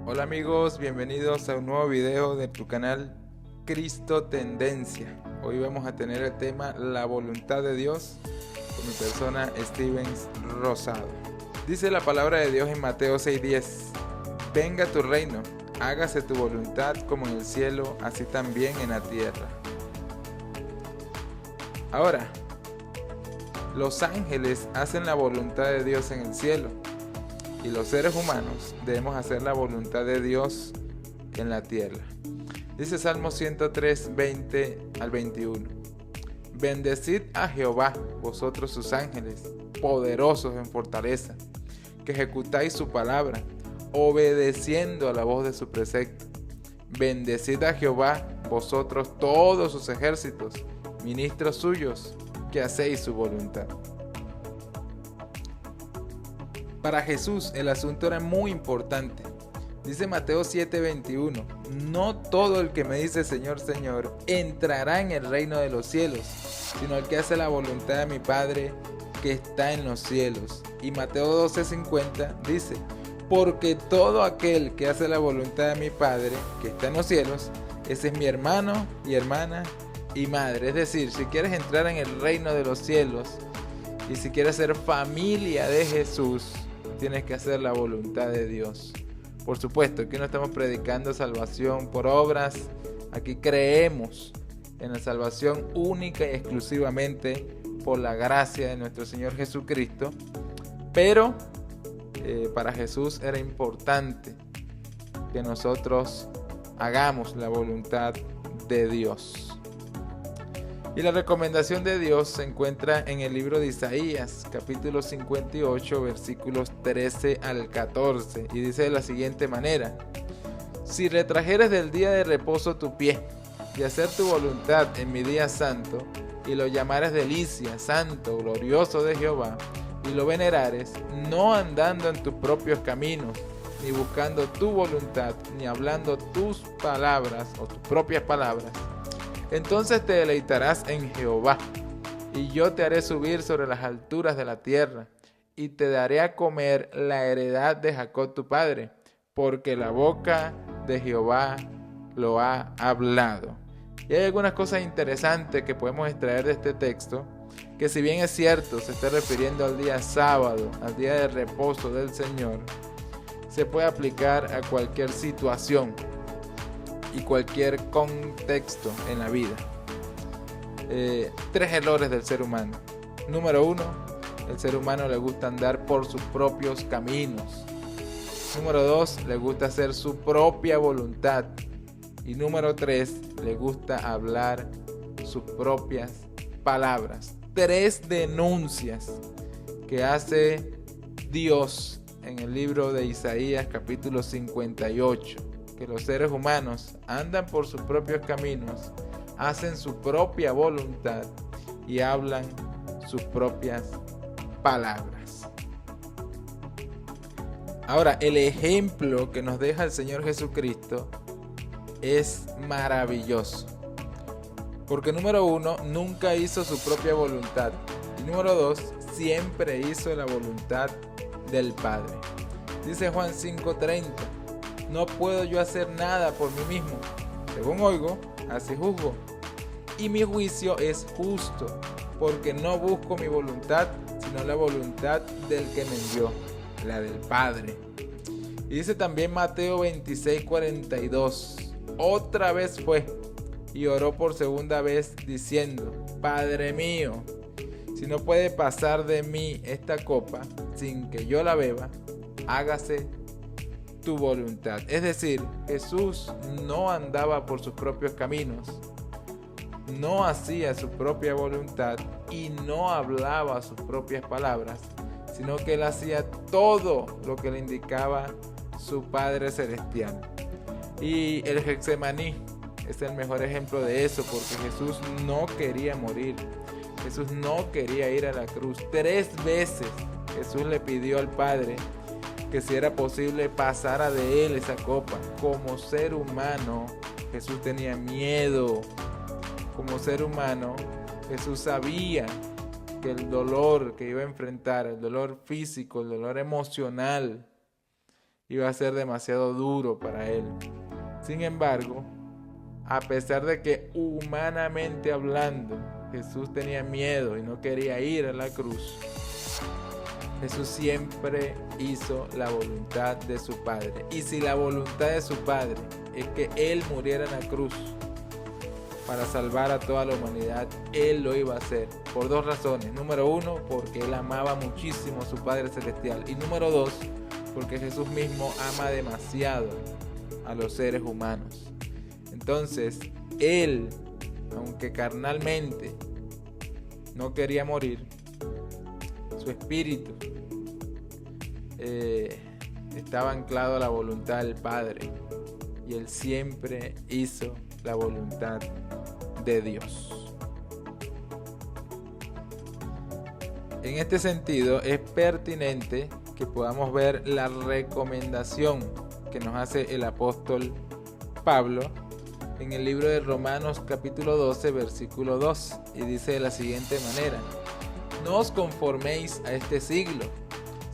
Hola amigos, bienvenidos a un nuevo video de tu canal Cristo Tendencia. Hoy vamos a tener el tema La voluntad de Dios con mi persona Stevens Rosado. Dice la palabra de Dios en Mateo 6:10: Venga tu reino, hágase tu voluntad como en el cielo, así también en la tierra. Ahora, los ángeles hacen la voluntad de Dios en el cielo, y los seres humanos debemos hacer la voluntad de Dios en la tierra. Dice Salmo 103, 20 al 21. Bendecid a Jehová, vosotros sus ángeles, poderosos en fortaleza, que ejecutáis su palabra, obedeciendo a la voz de su precepto. Bendecid a Jehová, vosotros todos sus ejércitos, ministros suyos, que hacéis su voluntad. Para Jesús el asunto era muy importante. Dice Mateo 7:21, no todo el que me dice Señor, Señor, entrará en el reino de los cielos, sino el que hace la voluntad de mi Padre que está en los cielos. Y Mateo 12:50 dice, porque todo aquel que hace la voluntad de mi Padre que está en los cielos, ese es mi hermano y hermana y madre. Es decir, si quieres entrar en el reino de los cielos y si quieres ser familia de Jesús, tienes que hacer la voluntad de Dios. Por supuesto, aquí no estamos predicando salvación por obras. Aquí creemos en la salvación única y exclusivamente por la gracia de nuestro Señor Jesucristo. Pero para Jesús era importante que nosotros hagamos la voluntad de Dios. Y la recomendación de Dios se encuentra en el libro de Isaías, capítulo 58, versículos 13 al 14, y dice de la siguiente manera: si retrajeres del día de reposo tu pie, y hacer tu voluntad en mi día santo, y lo llamares delicia, santo, glorioso de Jehová, y lo venerares, no andando en tus propios caminos, ni buscando tu voluntad, ni hablando tus palabras, o tus propias palabras, entonces te deleitarás en Jehová, y yo te haré subir sobre las alturas de la tierra, y te daré a comer la heredad de Jacob tu padre, porque la boca de Jehová lo ha hablado. Y hay algunas cosas interesantes que podemos extraer de este texto, que si bien es cierto, se está refiriendo al día sábado, al día de reposo del Señor, se puede aplicar a cualquier situación y cualquier contexto en la vida. Tres errores del ser humano. Número 1, el ser humano le gusta andar por sus propios caminos. Número 2, le gusta hacer su propia voluntad. Y número 3, le gusta hablar sus propias palabras. 3 denuncias que hace Dios en el libro de Isaías capítulo 58. Que los seres humanos andan por sus propios caminos, hacen su propia voluntad y hablan sus propias palabras. Ahora, el ejemplo que nos deja el Señor Jesucristo es maravilloso. Porque número 1, nunca hizo su propia voluntad. Y número 2, siempre hizo la voluntad del Padre. Dice Juan 5:30. No puedo yo hacer nada por mí mismo. Según oigo, así juzgo. Y mi juicio es justo, porque no busco mi voluntad, sino la voluntad del que me envió, la del Padre. Y dice también Mateo 26:42. Otra vez fue y oró por segunda vez diciendo: Padre mío, si no puede pasar de mí esta copa sin que yo la beba, hágase tu voluntad. Es decir, Jesús no andaba por sus propios caminos, no hacía su propia voluntad y no hablaba sus propias palabras, sino que él hacía todo lo que le indicaba su Padre Celestial. Y el Getsemaní es el mejor ejemplo de eso, porque Jesús no quería morir, Jesús no quería ir a la cruz. 3 veces Jesús le pidió al Padre que si era posible pasara de él esa copa. Como ser humano, Jesús tenía miedo. Como ser humano, Jesús sabía que el dolor que iba a enfrentar, el dolor físico, el dolor emocional, iba a ser demasiado duro para él. Sin embargo, a pesar de que humanamente hablando, Jesús tenía miedo y no quería ir a la cruz, Jesús siempre hizo la voluntad de su Padre. Y si la voluntad de su Padre es que Él muriera en la cruz para salvar a toda la humanidad, Él lo iba a hacer por dos razones. Número uno, porque Él amaba muchísimo a su Padre Celestial. Y número dos, porque Jesús mismo ama demasiado a los seres humanos. Entonces, Él, aunque carnalmente no quería morir, su espíritu estaba anclado a la voluntad del Padre, y Él siempre hizo la voluntad de Dios. En este sentido, es pertinente que podamos ver la recomendación que nos hace el apóstol Pablo en el libro de Romanos capítulo 12, versículo 2, y dice de la siguiente manera: no os conforméis a este siglo,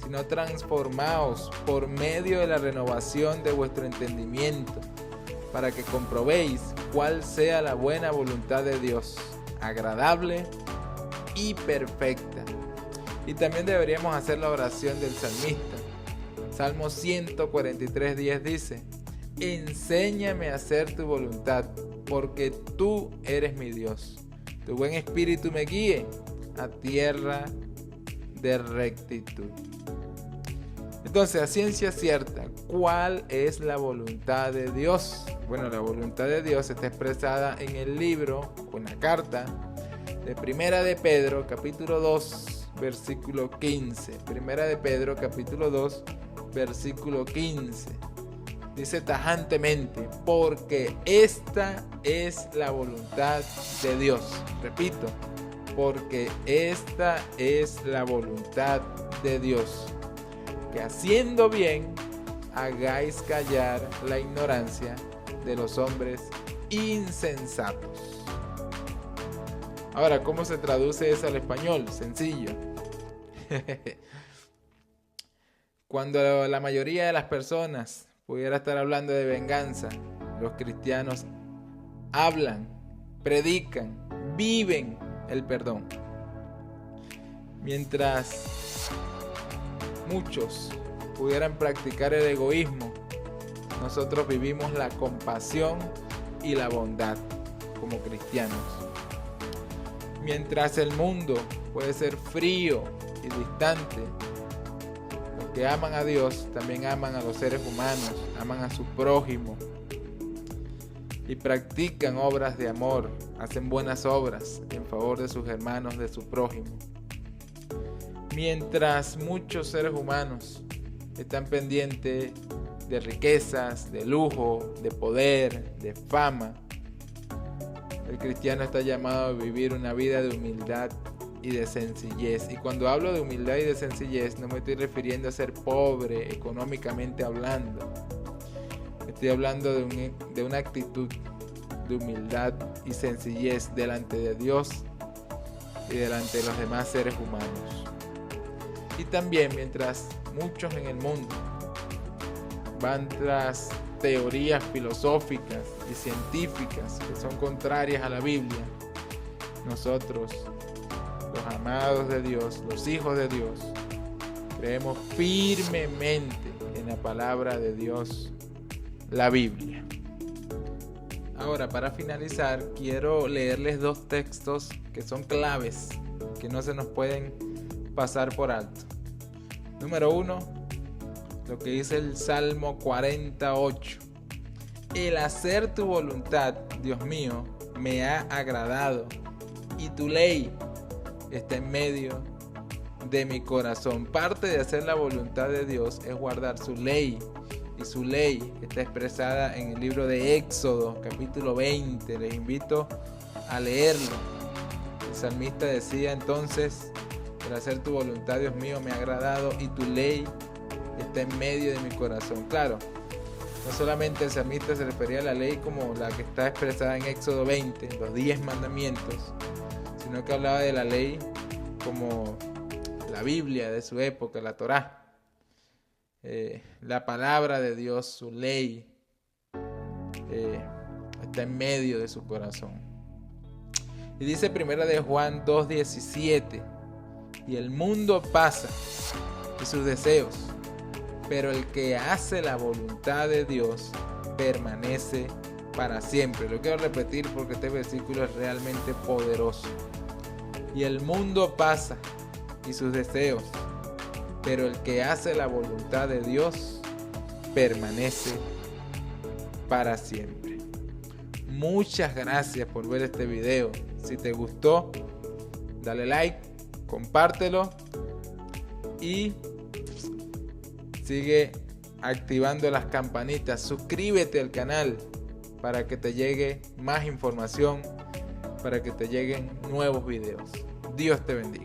sino transformaos por medio de la renovación de vuestro entendimiento, para que comprobéis cuál sea la buena voluntad de Dios, agradable y perfecta. Y también deberíamos hacer la oración del salmista. Salmo 143:10 dice: enséñame a hacer tu voluntad, porque tú eres mi Dios. Tu buen espíritu me guíe a tierra de rectitud. Entonces, a ciencia cierta, ¿cuál es la voluntad de Dios? Bueno, la voluntad de Dios está expresada en el libro, o en la carta de Primera de Pedro, capítulo 2, versículo 15. Primera de Pedro, capítulo 2, versículo 15. Dice tajantemente: porque esta es la voluntad de Dios. Repito, porque esta es la voluntad de Dios, que haciendo bien hagáis callar la ignorancia de los hombres insensatos. Ahora, ¿cómo se traduce eso al español? Sencillo. Cuando la mayoría de las personas pudiera estar hablando de venganza, los cristianos hablan, predican, viven el perdón. Mientras muchos pudieran practicar el egoísmo, nosotros vivimos la compasión y la bondad como cristianos. Mientras el mundo puede ser frío y distante, los que aman a Dios también aman a los seres humanos, aman a su prójimo y practican obras de amor, hacen buenas obras en favor de sus hermanos, de su prójimo. Mientras muchos seres humanos están pendientes de riquezas, de lujo, de poder, de fama, el cristiano está llamado a vivir una vida de humildad y de sencillez. Y cuando hablo de humildad y de sencillez, no me estoy refiriendo a ser pobre económicamente hablando. Estoy hablando de una actitud de humildad y sencillez delante de Dios y delante de los demás seres humanos. Y también mientras muchos en el mundo van tras teorías filosóficas y científicas que son contrarias a la Biblia, nosotros, los amados de Dios, los hijos de Dios, creemos firmemente en la palabra de Dios, la Biblia. Ahora, para finalizar, quiero leerles dos textos que son claves, que no se nos pueden pasar por alto. Número 1, lo que dice el Salmo 48. El hacer tu voluntad, Dios mío, me ha agradado, y tu ley está en medio de mi corazón. Parte de hacer la voluntad de Dios es guardar su ley, y su ley está expresada en el libro de Éxodo, capítulo 20. Les invito a leerlo. El salmista decía entonces: el hacer tu voluntad, Dios mío, me ha agradado, y tu ley está en medio de mi corazón. Claro, no solamente el salmista se refería a la ley como la que está expresada en Éxodo 20, los 10 mandamientos, sino que hablaba de la ley como la Biblia de su época, la Torá. la palabra de Dios, su ley, está en medio de su corazón. Y dice 1 de Juan 2:17, y el mundo pasa y sus deseos, pero el que hace la voluntad de Dios permanece para siempre. Lo quiero repetir porque este versículo es realmente poderoso. Y el mundo pasa y sus deseos, pero el que hace la voluntad de Dios permanece para siempre. Muchas gracias por ver este video. Si te gustó, dale like, compártelo y sigue activando las campanitas. Suscríbete al canal para que te llegue más información, para que te lleguen nuevos videos. Dios te bendiga.